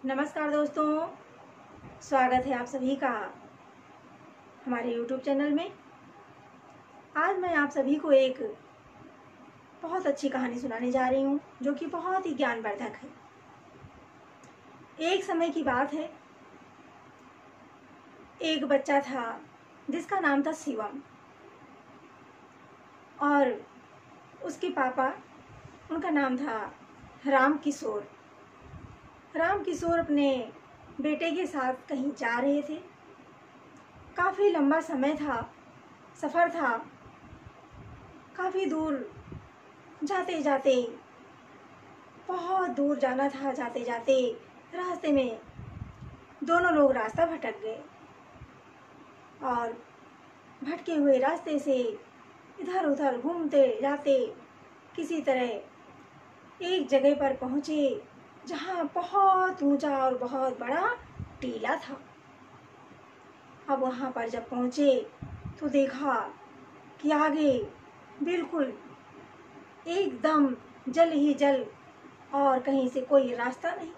नमस्कार दोस्तों, स्वागत है आप सभी का हमारे YouTube चैनल में। आज मैं आप सभी को एक बहुत अच्छी कहानी सुनाने जा रही हूँ जो कि बहुत ही ज्ञानवर्धक है। एक समय की बात है, एक बच्चा था जिसका नाम था शिवम और उसके पापा, उनका नाम था राम किशोर। राम किशोर अपने बेटे के साथ कहीं जा रहे थे। काफ़ी लंबा समय था, सफ़र था, काफ़ी दूर जाते जाते, बहुत दूर जाना था। जाते जाते रास्ते में दोनों लोग रास्ता भटक गए और भटके हुए रास्ते से इधर उधर घूमते जाते किसी तरह एक जगह पर पहुँचे जहाँ बहुत ऊंचा और बहुत बड़ा टीला था। अब वहाँ पर जब पहुँचे तो देखा कि आगे बिल्कुल एकदम जल ही जल और कहीं से कोई रास्ता नहीं,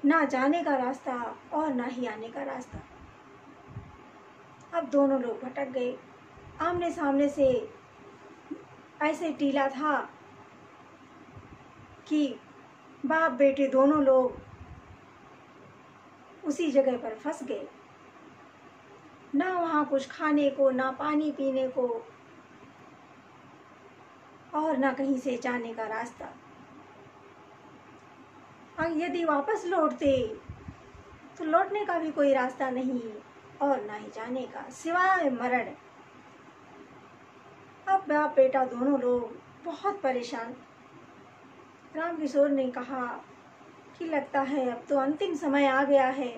ना जाने का रास्ता और ना ही आने का रास्ता। अब दोनों लोग भटक गए। आमने सामने से ऐसे टीला था कि बाप बेटे दोनों लोग उसी जगह पर फंस गए। ना वहाँ कुछ खाने को, ना पानी पीने को और ना कहीं से जाने का रास्ता। और यदि वापस लौटते तो लौटने का भी कोई रास्ता नहीं और ना ही जाने का, सिवाय मरण। अब बाप बेटा दोनों लोग बहुत परेशान। राम किशोर ने कहा कि लगता है अब तो अंतिम समय आ गया है,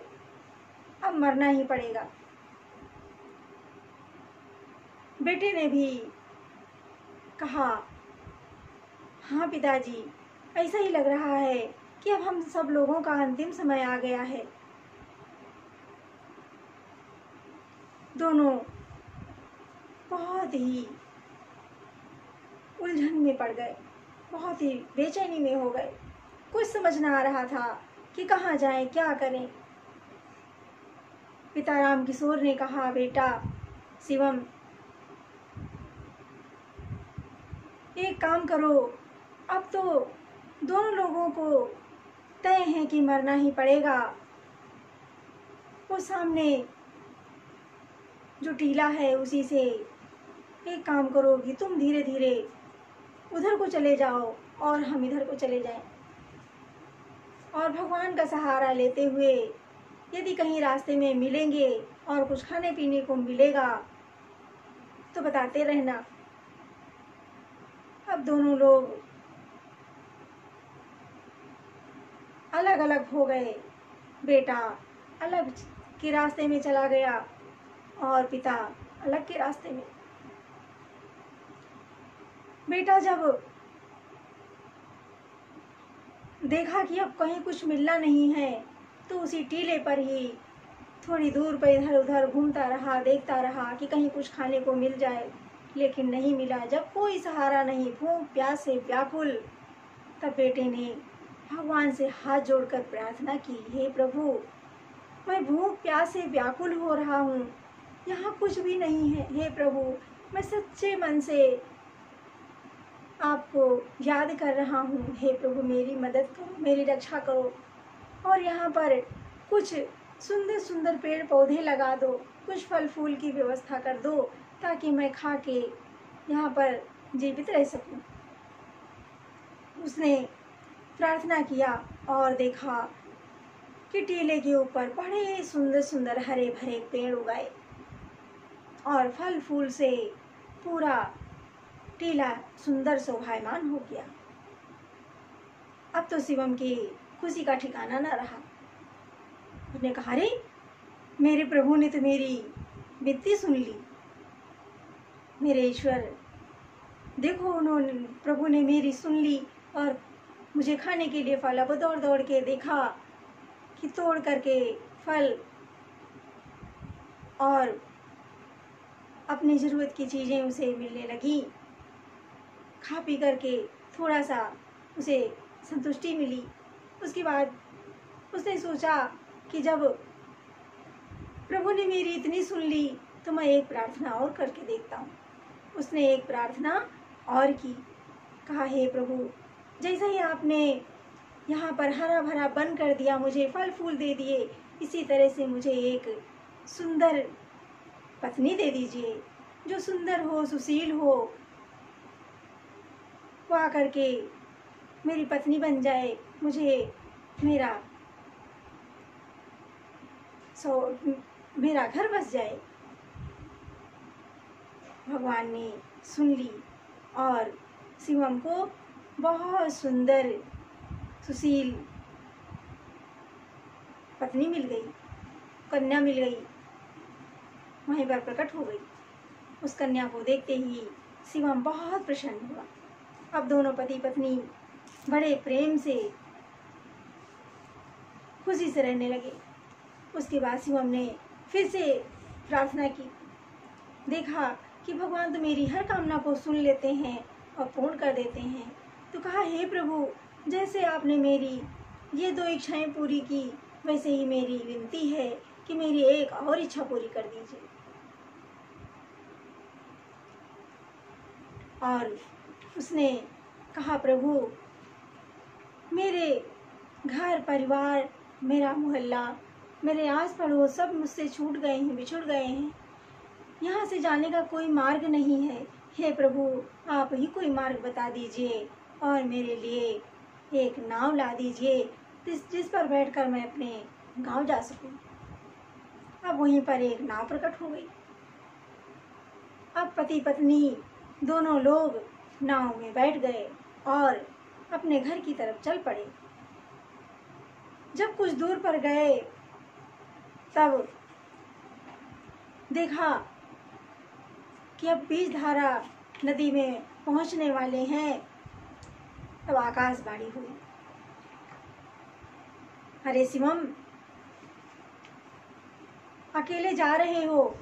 अब मरना ही पड़ेगा। बेटे ने भी कहा, हाँ पिताजी, ऐसा ही लग रहा है कि अब हम सब लोगों का अंतिम समय आ गया है। दोनों बहुत ही उलझन में पड़ गए, बहुत ही बेचैनी में हो गए। कुछ समझ ना आ रहा था कि कहाँ जाएं, क्या करें। पिता राम किशोर ने कहा, बेटा शिवम, एक काम करो, अब तो दोनों लोगों को तय है कि मरना ही पड़ेगा। वो सामने जो टीला है उसी से एक काम करो कि तुम धीरे धीरे उधर को चले जाओ और हम इधर को चले जाएं, और भगवान का सहारा लेते हुए यदि कहीं रास्ते में मिलेंगे और कुछ खाने पीने को मिलेगा तो बताते रहना। अब दोनों लोग अलग अलग हो गए। बेटा अलग के रास्ते में चला गया और पिता अलग के रास्ते में। बेटा जब देखा कि अब कहीं कुछ मिलना नहीं है तो उसी टीले पर ही थोड़ी दूर पर इधर उधर घूमता रहा, देखता रहा कि कहीं कुछ खाने को मिल जाए, लेकिन नहीं मिला। जब कोई सहारा नहीं, भूख प्यास से व्याकुल, तब बेटे ने भगवान से हाथ जोड़कर प्रार्थना की, हे प्रभु, मैं भूख प्यास से व्याकुल हो रहा हूँ, यहाँ कुछ भी नहीं है। हे प्रभु, मैं सच्चे मन से आपको याद कर रहा हूँ। हे प्रभु, मेरी मदद करो, मेरी रक्षा करो, और यहाँ पर कुछ सुंदर सुंदर पेड़ पौधे लगा दो, कुछ फल फूल की व्यवस्था कर दो ताकि मैं खा के यहाँ पर जीवित रह सकूँ। उसने प्रार्थना किया और देखा कि टीले के ऊपर बड़े सुंदर सुंदर हरे भरे पेड़ उगाए और फल फूल से पूरा टीला सुंदर शोभायमान हो गया। अब तो शिवम की खुशी का ठिकाना न रहा। उसने कहा, अरे मेरे प्रभु ने तो मेरी विनती सुन ली। मेरे ईश्वर, देखो, उन्होंने, प्रभु ने मेरी सुन ली और मुझे खाने के लिए फल। अब दौड़ दौड़ के देखा कि तोड़ करके फल और अपनी ज़रूरत की चीज़ें उसे मिलने लगी। खा पी करके थोड़ा सा उसे संतुष्टि मिली। उसके बाद उसने सोचा कि जब प्रभु ने मेरी इतनी सुन ली तो मैं एक प्रार्थना और करके देखता हूँ। उसने एक प्रार्थना और की, कहा हे प्रभु, जैसा ही आपने यहाँ पर हरा भरा वन कर दिया, मुझे फल फूल दे दिए, इसी तरह से मुझे एक सुंदर पत्नी दे दीजिए जो सुंदर हो, सुशील हो, वो आकर के मेरी पत्नी बन जाए, मुझे मेरा घर बस जाए। भगवान ने सुन ली और शिवम को बहुत सुंदर सुशील पत्नी मिल गई, कन्या मिल गई, वहीं पर प्रकट हो गई। उस कन्या को देखते ही शिवम बहुत प्रसन्न हुआ। अब दोनों पति पत्नी बड़े प्रेम से खुशी से रहने लगे। उसके बाद शिवम ने फिर से प्रार्थना की, देखा कि भगवान तो मेरी हर कामना को सुन लेते हैं और पूर्ण कर देते हैं। तो कहा हे प्रभु, जैसे आपने मेरी ये 2 इच्छाएं पूरी की, वैसे ही मेरी विनती है कि मेरी एक और इच्छा पूरी कर दीजिए। और उसने कहा प्रभु, मेरे घर परिवार, मेरा मोहल्ला, मेरे आस पड़ोस सब मुझसे छूट गए हैं, बिछुड़ गए हैं, यहाँ से जाने का कोई मार्ग नहीं है। हे प्रभु, आप ही कोई मार्ग बता दीजिए और मेरे लिए एक नाव ला दीजिए जिस पर बैठकर मैं अपने गांव जा सकूं। अब वहीं पर एक नाव प्रकट हो गई। अब पति पत्नी दोनों लोग नाव में बैठ गए और अपने घर की तरफ चल पड़े। जब कुछ दूर पर गए तब देखा कि अब बीजधारा नदी में पहुंचने वाले हैं। तब आकाशवाणी हुई, अरे शिवम, अकेले जा रहे हो,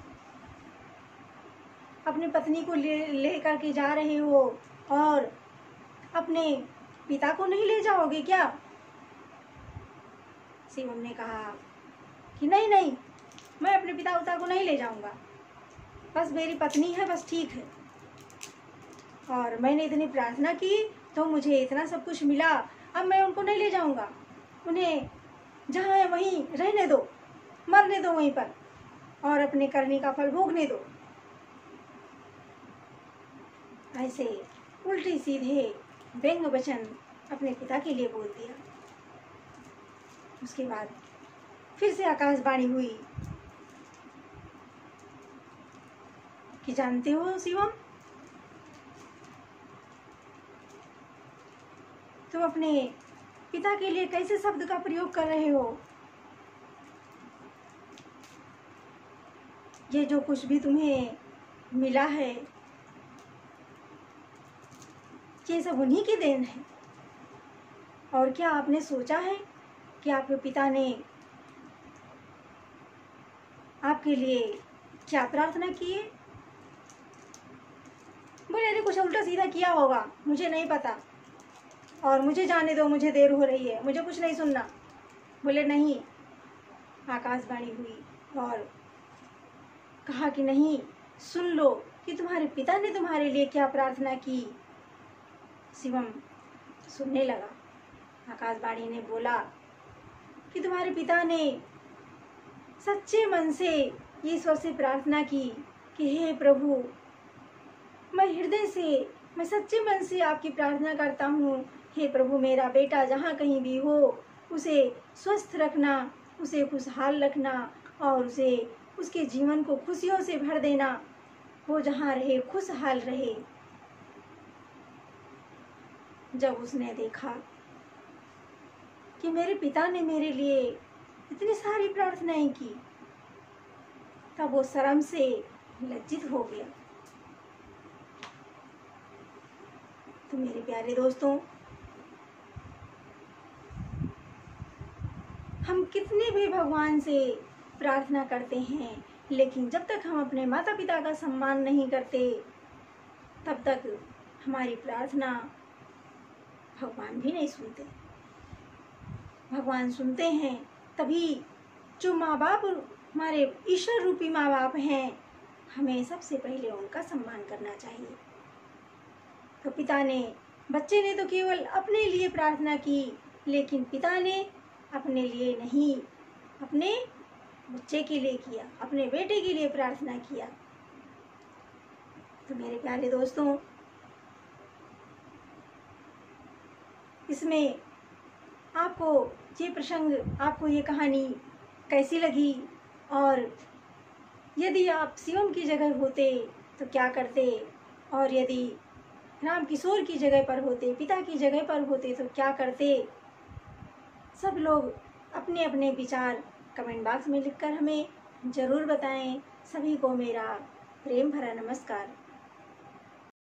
अपनी पत्नी को लेकर के जा रहे हो और अपने पिता को नहीं ले जाओगे क्या? शिवम ने कहा कि नहीं नहीं, मैं अपने पिता को नहीं ले जाऊंगा, बस मेरी पत्नी है, बस ठीक है। और मैंने इतनी प्रार्थना की तो मुझे इतना सब कुछ मिला, अब मैं उनको नहीं ले जाऊंगा, उन्हें जहाँ है वहीं रहने दो, मरने दो वहीं पर और अपने करने का फल भोगने दो। ऐसे उल्टी सीधे व्यंग वचन अपने पिता के लिए बोल दिया। उसके बाद फिर से आकाशवाणी हुई कि जानते हो शिवम, तुम अपने पिता के लिए कैसे शब्द का प्रयोग कर रहे हो? ये जो कुछ भी तुम्हें मिला है ये सब उन्हीं की देन है। और क्या आपने सोचा है कि आपके पिता ने आपके लिए क्या प्रार्थना की है? बोले अरे कुछ उल्टा सीधा किया होगा, मुझे नहीं पता और मुझे जाने दो, मुझे देर हो रही है, मुझे कुछ नहीं सुनना। बोले नहीं। आकाशवाणी हुई और कहा कि नहीं, सुन लो कि तुम्हारे पिता ने तुम्हारे लिए क्या प्रार्थना की। शिवम सुनने लगा। आकाशवाणी ने बोला कि तुम्हारे पिता ने सच्चे मन से ईश्वर से प्रार्थना की कि हे प्रभु, मैं सच्चे मन से आपकी प्रार्थना करता हूँ, हे प्रभु, मेरा बेटा जहाँ कहीं भी हो उसे स्वस्थ रखना, उसे खुशहाल रखना और उसके जीवन को खुशियों से भर देना, वो जहाँ रहे खुशहाल रहे। जब उसने देखा कि मेरे पिता ने मेरे लिए इतनी सारी प्रार्थनाएं की, तब वो शर्म से लज्जित हो गया। तो मेरे प्यारे दोस्तों, हम कितने भी भगवान से प्रार्थना करते हैं, लेकिन जब तक हम अपने माता पिता का सम्मान नहीं करते तब तक हमारी प्रार्थना भगवान भी नहीं सुनते। भगवान सुनते हैं, तभी जो माँ बाप हमारे ईश्वर रूपी माँ बाप हैं, हमें सबसे पहले उनका सम्मान करना चाहिए। तो बच्चे ने तो केवल अपने लिए प्रार्थना की, लेकिन पिता ने अपने लिए नहीं, अपने बच्चे के लिए किया, अपने बेटे के लिए प्रार्थना किया। तो मेरे प्यारे दोस्तों, इसमें आपको ये प्रसंग, आपको ये कहानी कैसी लगी, और यदि आप शिवम की जगह होते तो क्या करते, और यदि राम किशोर की जगह पर होते, पिता की जगह पर होते तो क्या करते, सब लोग अपने अपने विचार कमेंट बॉक्स में लिखकर हमें ज़रूर बताएं। सभी को मेरा प्रेम भरा नमस्कार।